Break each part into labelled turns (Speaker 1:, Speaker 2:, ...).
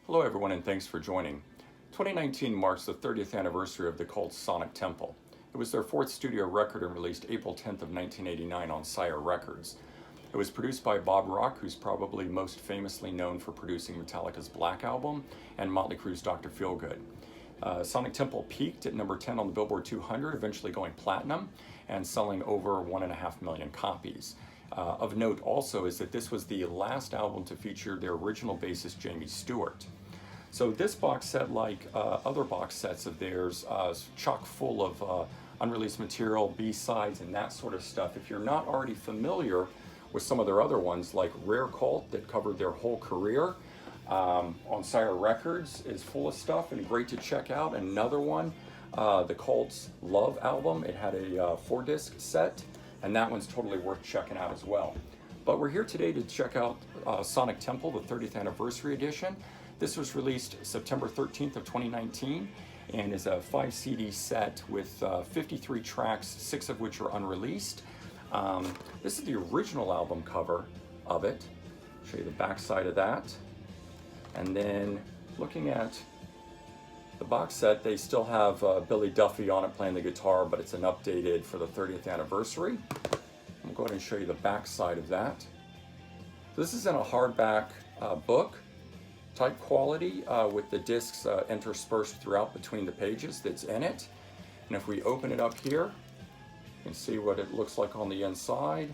Speaker 1: Hello everyone and thanks for joining. 2019 marks the 30th anniversary of the Cult's Sonic Temple. It was their fourth studio record and released April 10th of 1989 on Sire Records. It was produced by Bob Rock, who's probably most famously known for producing Metallica's Black Album and Motley Crue's Dr. Feelgood. Sonic Temple peaked at number 10 on the Billboard 200, eventually going platinum and selling over 1.5 million copies. Of note also is that this was the last album to feature their original bassist Jamie Stewart. So this box set, like other box sets of theirs, is chock full of unreleased material, B-sides, and that sort of stuff. If you're not already familiar with some of their other ones, like Rare Cult, that covered their whole career on Sire Records, is full of stuff and great to check out. Another one, the Cult's Love album, it had a 4-disc set, and that one's totally worth checking out as well. But we're here today to check out Sonic Temple, the 30th anniversary edition. This was released September 13th of 2019 and is a 5 CD set with 53 tracks, 6 of which are unreleased. This is the original album cover of it. I'll show you the back side of that. And then looking at the box set, they still have Billy Duffy on it playing the guitar, but it's an updated for the 30th anniversary. I'll go ahead and show you the back side of that. This is in a hardback book type quality with the discs interspersed throughout between the pages that's in it. And if we open it up here, you can see what it looks like on the inside.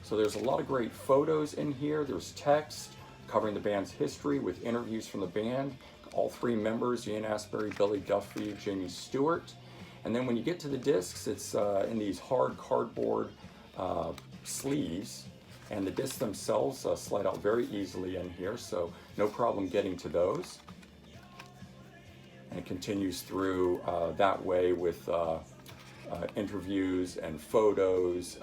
Speaker 1: So there's a lot of great photos in here. There's text covering the band's history with interviews from the band. All 3 members, Ian Astbury, Billy Duffy, Jamie Stewart. And then when you get to the discs, it's in these hard cardboard sleeves. And the discs themselves slide out very easily in here, so no problem getting to those. And it continues through that way with interviews and photos,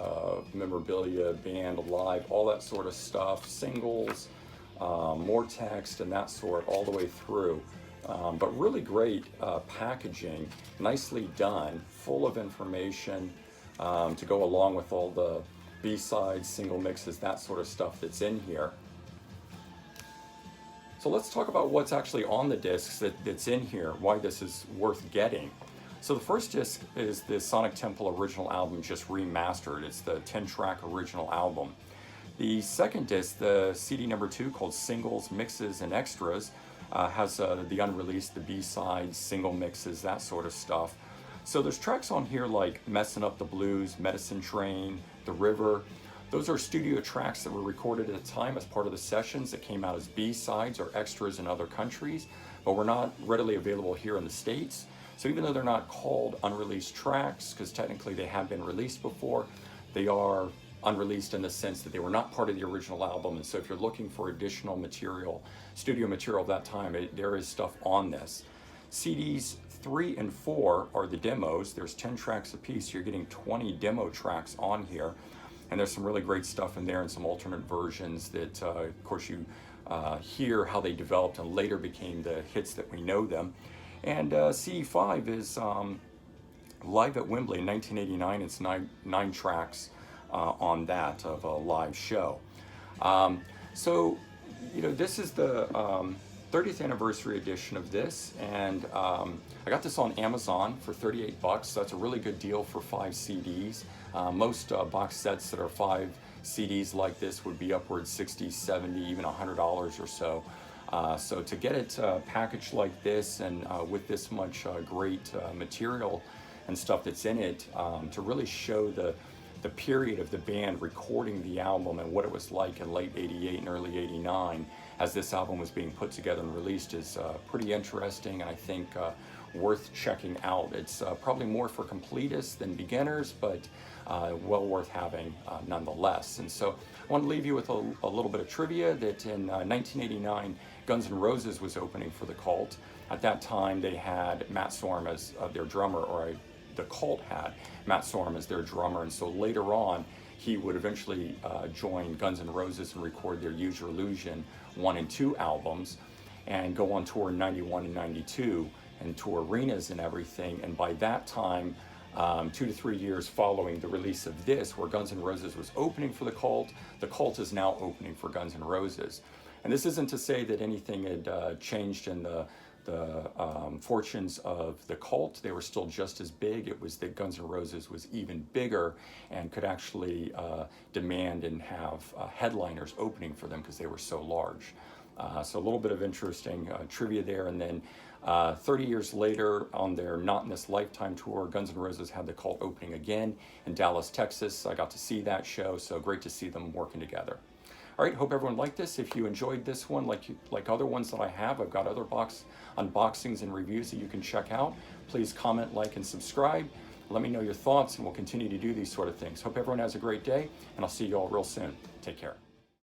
Speaker 1: memorabilia, band, live, all that sort of stuff, singles, more text and that sort all the way through. But really great packaging, nicely done, full of information to go along with all the B-sides, single mixes, that sort of stuff that's in here. So let's talk about what's actually on the discs that's in here, why this is worth getting. So the first disc is the Sonic Temple original album just remastered. It's the 10-track original album. The second disc, the CD number 2, called Singles, Mixes, and Extras, has the unreleased, the B-sides, single mixes, that sort of stuff. So there's tracks on here like Messin' Up the Blues, Medicine Train, The River. Those are studio tracks that were recorded at the time as part of the sessions that came out as B-sides or extras in other countries, but were not readily available here in the States. So even though they're not called unreleased tracks, because technically they have been released before, they are unreleased in the sense that they were not part of the original album. And so if you're looking for additional material, studio material of that time, there is stuff on this. CDs 3 and 4 are the demos. There's 10 tracks apiece. You're getting 20 demo tracks on here. And there's some really great stuff in there and some alternate versions that, of course, you hear how they developed and later became the hits that we know them. And CD5 is live at Wembley in 1989. It's nine tracks on that of a live show. So, you know, this is the 30th anniversary edition of this, and I got this on Amazon for $38. So that's a really good deal for 5 CDs. Most box sets that are 5 CDs like this would be upwards 60, 70, even $100 or so. So to get it packaged like this and with this much great material and stuff that's in it, to really show the period of the band recording the album and what it was like in late 88 and early 89 as this album was being put together and released is pretty interesting, and I think worth checking out. It's probably more for completists than beginners, but well worth having nonetheless. And so I want to leave you with a little bit of trivia that in 1989, Guns N' Roses was opening for the Cult. At that time, they had Matt Sorum as their drummer, or the Cult had Matt Sorum as their drummer, and so later on he would eventually join Guns N' Roses and record their Use Your Illusion 1 and 2 albums and go on tour in 91 and 92 and tour arenas and everything. And by that time, 2 to 3 years following the release of this, where Guns N' Roses was opening for the Cult is now opening for Guns N' Roses. And this isn't to say that anything had changed in the fortunes of the cult. They were still just as big. It was that Guns N' Roses was even bigger and could actually demand and have headliners opening for them because they were so large. So a little bit of interesting trivia there. And then 30 years later, on their Not in This Lifetime tour, Guns N' Roses had the cult opening again in Dallas, Texas. I got to see that show, so great to see them working together. All right, hope everyone liked this. If you enjoyed this one, like other ones that I have, I've got other box unboxings and reviews that you can check out. Please comment, like, and subscribe. Let me know your thoughts, and we'll continue to do these sort of things. Hope everyone has a great day, and I'll see you all real soon. Take care.